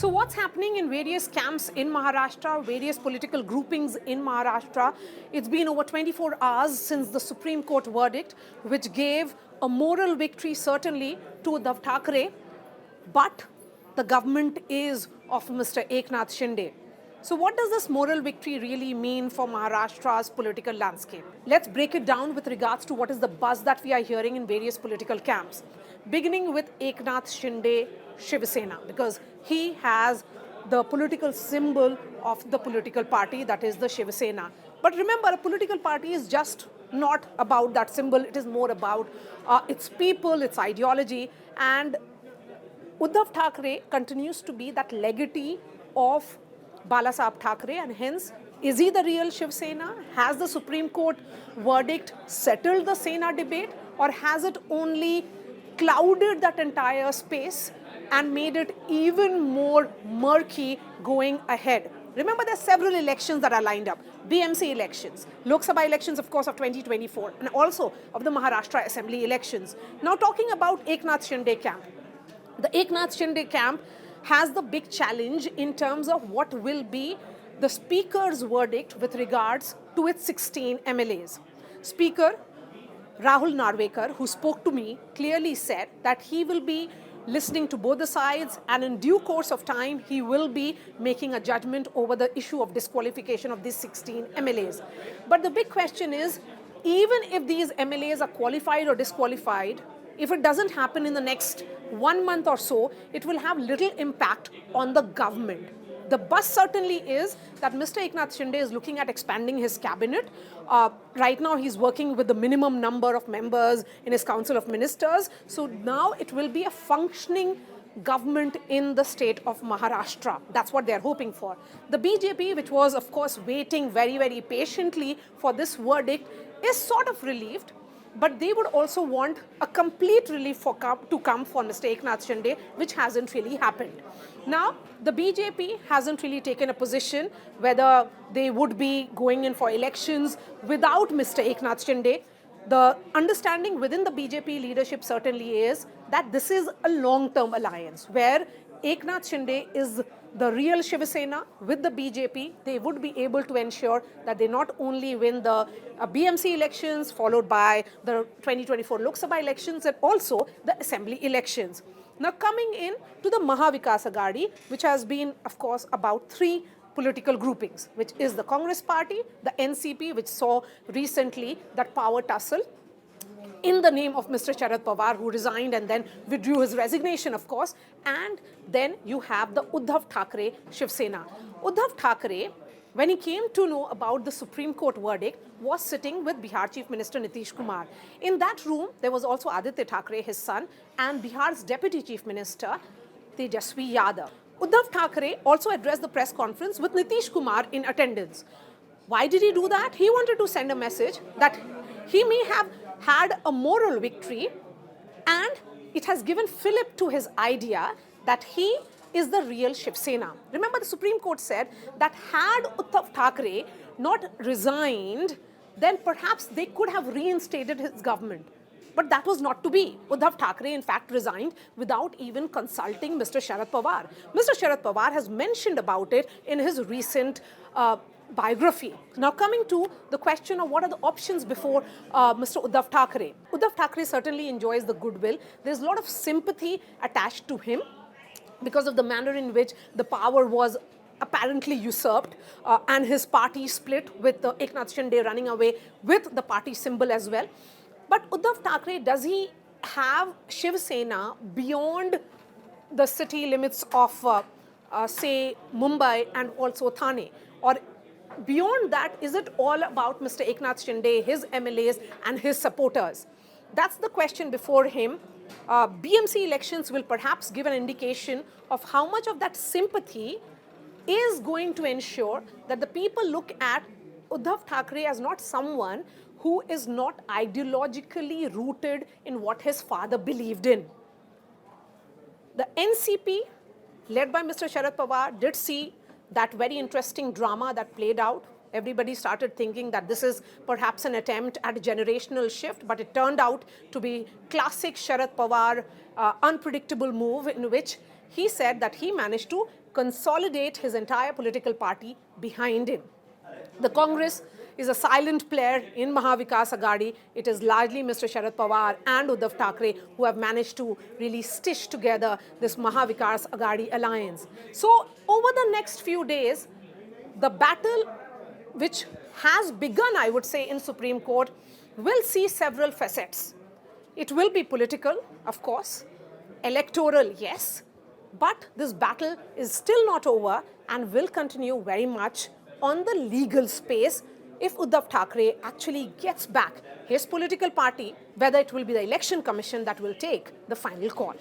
So what's happening in various camps in Maharashtra, various political groupings in Maharashtra? It's been over 24 hours since the Supreme Court verdict, which gave a moral victory certainly to Uddhav Thackeray, but the government is of Mr. Eknath Shinde. So what does this moral victory really mean for Maharashtra's political landscape? Let's break it down with regards to what is the buzz that we are hearing in various political camps. Beginning with Eknath Shinde Shiv Sena, because he has the political symbol of the political party, that is the Shiv Sena. But remember, a political party is just not about that symbol. It is more about its people, its ideology. And Uddhav Thackeray continues to be that legatee of Balasaheb Thackeray, and hence, is he the real Shiv Sena? Has the Supreme Court verdict settled the Sena debate, or has it only clouded that entire space and made it even more murky going ahead? Remember, there are several elections that are lined up. BMC elections, Lok Sabha elections, of course, of 2024, and also of the Maharashtra Assembly elections. Now, talking about Eknath Shinde camp. The Eknath Shinde camp has the big challenge in terms of what will be the Speaker's verdict with regards to its 16 MLAs. Speaker Rahul Narvekar, who spoke to me, clearly said that he will be listening to both the sides, and in due course of time, he will be making a judgment over the issue of disqualification of these 16 MLAs. But the big question is, even if these MLAs are qualified or disqualified, if it doesn't happen in the next 1 month or so, it will have little impact on the government. The buzz certainly is that Mr. Eknath Shinde is looking at expanding his cabinet. Right now, he's working with the minimum number of members in his Council of Ministers. So now it will be a functioning government in the state of Maharashtra. That's what they're hoping for. The BJP, which was, of course, waiting very, very patiently for this verdict, is sort of relieved. But they would also want a complete relief to come for Mr. Eknath Shinde, which hasn't really happened. Now, the BJP hasn't really taken a position whether they would be going in for elections without Mr. Eknath Shinde. The understanding within the BJP leadership certainly is that this is a long-term alliance where Eknath Shinde is the real Shiv Sena. With the BJP, they would be able to ensure that they not only win the BMC elections, followed by the 2024 Lok Sabha elections, and also the Assembly elections. Now coming in to the Maha Vikas Aghadi, which has been, of course, about 3 political groupings, which is the Congress Party, the NCP, which saw recently that power tussle in the name of Mr. Sharad Pawar, who resigned and then withdrew his resignation, of course. And then you have the Uddhav Thackeray Shiv Sena. Uddhav Thackeray, when he came to know about the Supreme Court verdict, was sitting with Bihar Chief Minister Nitish Kumar. In that room, there was also Aditya Thackeray, his son, and Bihar's Deputy Chief Minister, Tejasvi Yadav. Uddhav Thackeray also addressed the press conference with Nitish Kumar in attendance. Why did he do that? He wanted to send a message that he may have had a moral victory, and it has given fillip to his idea that he is the real Shiv Sena. Remember, the Supreme Court said that had Uddhav Thackeray not resigned, then perhaps they could have reinstated his government. But that was not to be. Uddhav Thackeray, in fact, resigned without even consulting Mr. Sharad Pawar. Mr. Sharad Pawar has mentioned about it in his recent biography. Now coming to the question of what are the options before Mr. Uddhav Thackeray. Uddhav Thackeray certainly enjoys the goodwill. There's a lot of sympathy attached to him because of the manner in which the power was apparently usurped and his party split, with Eknath Shinde running away with the party symbol as well. But Uddhav Thackeray, does he have Shiv Sena beyond the city limits of, say, Mumbai and also Thane? Or beyond that, is it all about Mr. Eknath Shinde, his MLAs and his supporters? That's the question before him. BMC elections will perhaps give an indication of how much of that sympathy is going to ensure that the people look at Uddhav Thackeray as not someone who is not ideologically rooted in what his father believed in. The NCP, led by Mr. Sharad Pawar, did see that very interesting drama that played out. Everybody started thinking that this is perhaps an attempt at a generational shift, but it turned out to be classic Sharad Pawar unpredictable move in which he said that he managed to consolidate his entire political party behind him. The Congress is a silent player in Maha Vikas Aghadi. It is largely Mr. Sharad Pawar and Uddhav Thackeray who have managed to really stitch together this Maha Vikas Aghadi alliance. So over the next few days, the battle which has begun, I would say, in Supreme Court will see several facets. It will be political, of course, electoral, yes, but this battle is still not over and will continue very much on the legal space if Uddhav Thackeray actually gets back his political party, whether it will be the Election Commission that will take the final call.